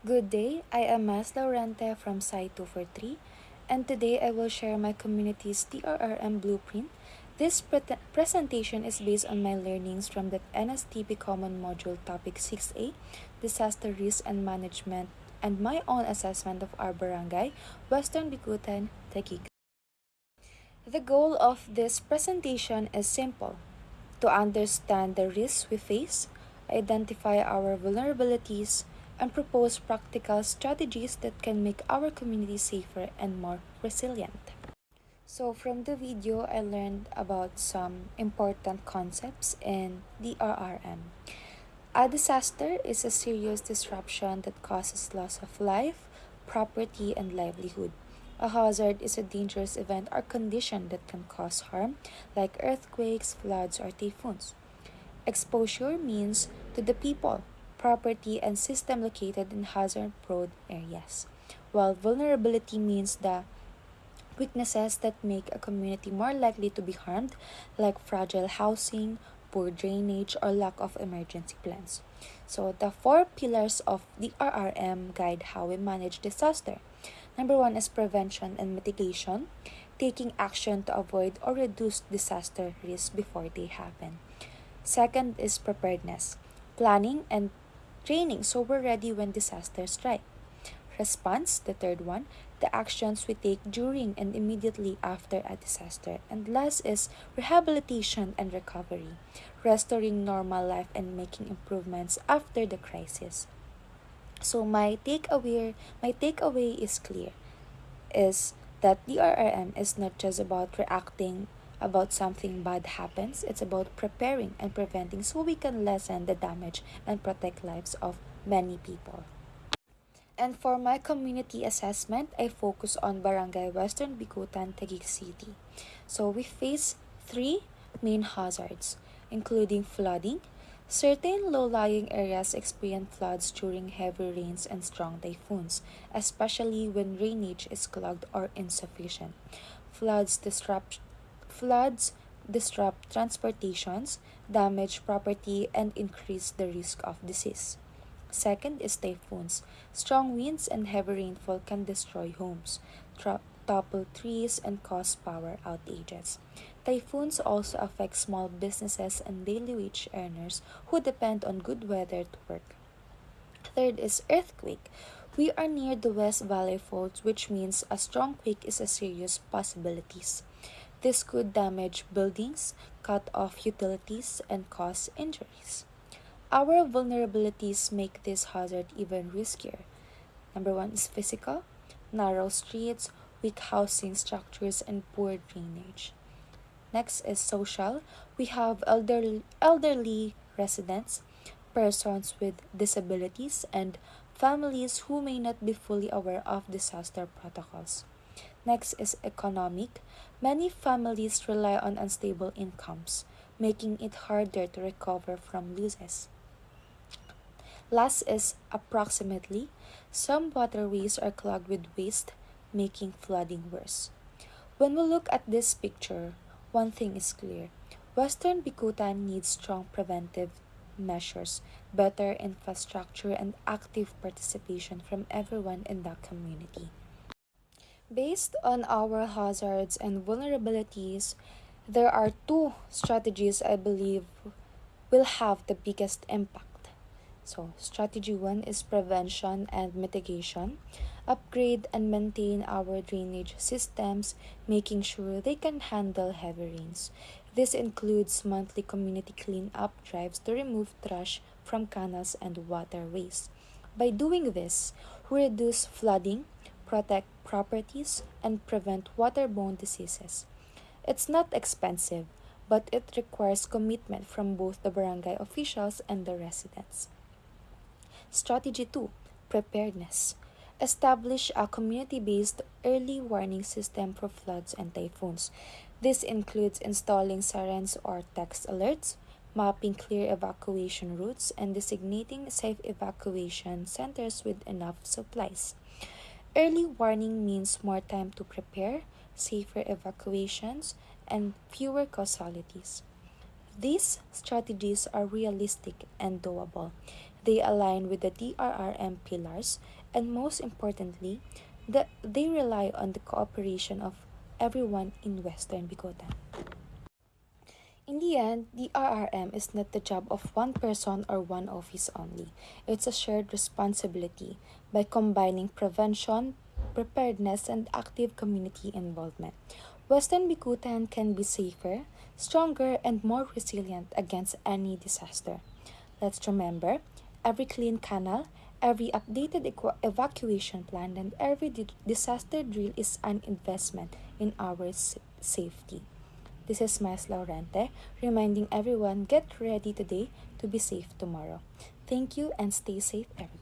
Good day, I am Mas Laurente from Site 243, and today I will share my community's DRRM blueprint. This presentation is based on my learnings from the NSTP Common Module Topic 6A, Disaster Risk and Management, and my own assessment of our barangay, Western Bikutan, Taguig. The goal of this presentation is simple: to understand the risks we face, identify our vulnerabilities, and propose practical strategies that can make our community safer and more resilient. So, from the video, I learned about some important concepts in DRRM. A disaster is a serious disruption that causes loss of life, property, and livelihood. A hazard is a dangerous event or condition that can cause harm, like earthquakes, floods, or typhoons. Exposure means to the people, property, and system located in hazard-prone areas, while vulnerability means the weaknesses that make a community more likely to be harmed, like fragile housing, poor drainage, or lack of emergency plans. So, the four pillars of the RRM guide how we manage disaster. Number one is prevention and mitigation, taking action to avoid or reduce disaster risks before they happen. Second is preparedness, planning and training so we're ready when disasters strike. Response, the third one, the actions we take during and immediately after a disaster. And last is rehabilitation and recovery, restoring normal life and making improvements after the crisis. So my takeaway is clear, is that DRRM is not just about reacting about something bad happens, it's about preparing and preventing so we can lessen the damage and protect lives of many people. And for my community assessment, I focus on Barangay Western Bikutan, Taguig City. So we face three main hazards, including flooding. Certain low-lying areas experience floods during heavy rains and strong typhoons, especially when drainage is clogged or insufficient. Floods disrupt floods disrupt transportations, damage property, and increase the risk of disease. Second is typhoons. Strong winds and heavy rainfall can destroy homes, topple trees, and cause power outages. Typhoons also affect small businesses and daily wage earners who depend on good weather to work. Third is earthquake. We are near the West Valley Fault, which means a strong quake is a serious possibility. This could damage buildings, cut off utilities, and cause injuries. Our vulnerabilities make this hazard even riskier. Number one is physical, narrow streets, weak housing structures, and poor drainage. Next is social. We have elderly residents, persons with disabilities, and families who may not be fully aware of disaster protocols. Next is economic. Many families rely on unstable incomes, making it harder to recover from losses. Last is approximately. Some waterways are clogged with waste, making flooding worse. When we look at this picture, one thing is clear. Western Bikutan needs strong preventive measures, better infrastructure, and active participation from everyone in the community. Based on our hazards and vulnerabilities, there are two strategies I believe will have the biggest impact. So, strategy one is prevention and mitigation. Upgrade and maintain our drainage systems, making sure they can handle heavy rains. This includes monthly community cleanup drives to remove trash from canals and waterways. By doing this, we reduce flooding, protect properties, and prevent waterborne diseases. It's not expensive, but it requires commitment from both the barangay officials and the residents. Strategy 2: Preparedness. Establish a community based early warning system for floods and typhoons. This includes installing sirens or text alerts, mapping clear evacuation routes, and designating safe evacuation centers with enough supplies. Early warning means more time to prepare, safer evacuations, and fewer casualties. These strategies are realistic and doable. They align with the DRRM pillars, and most importantly, they rely on the cooperation of everyone in Western Bicota. In the end, the RRM is not the job of one person or one office only. It's a shared responsibility by combining prevention, preparedness, and active community involvement. Western Bikutan can be safer, stronger, and more resilient against any disaster. Let's remember, every clean canal, every updated evacuation plan, and every disaster drill is an investment in our safety. This is Mas Laurente, reminding everyone, get ready today to be safe tomorrow. Thank you and stay safe, everyone.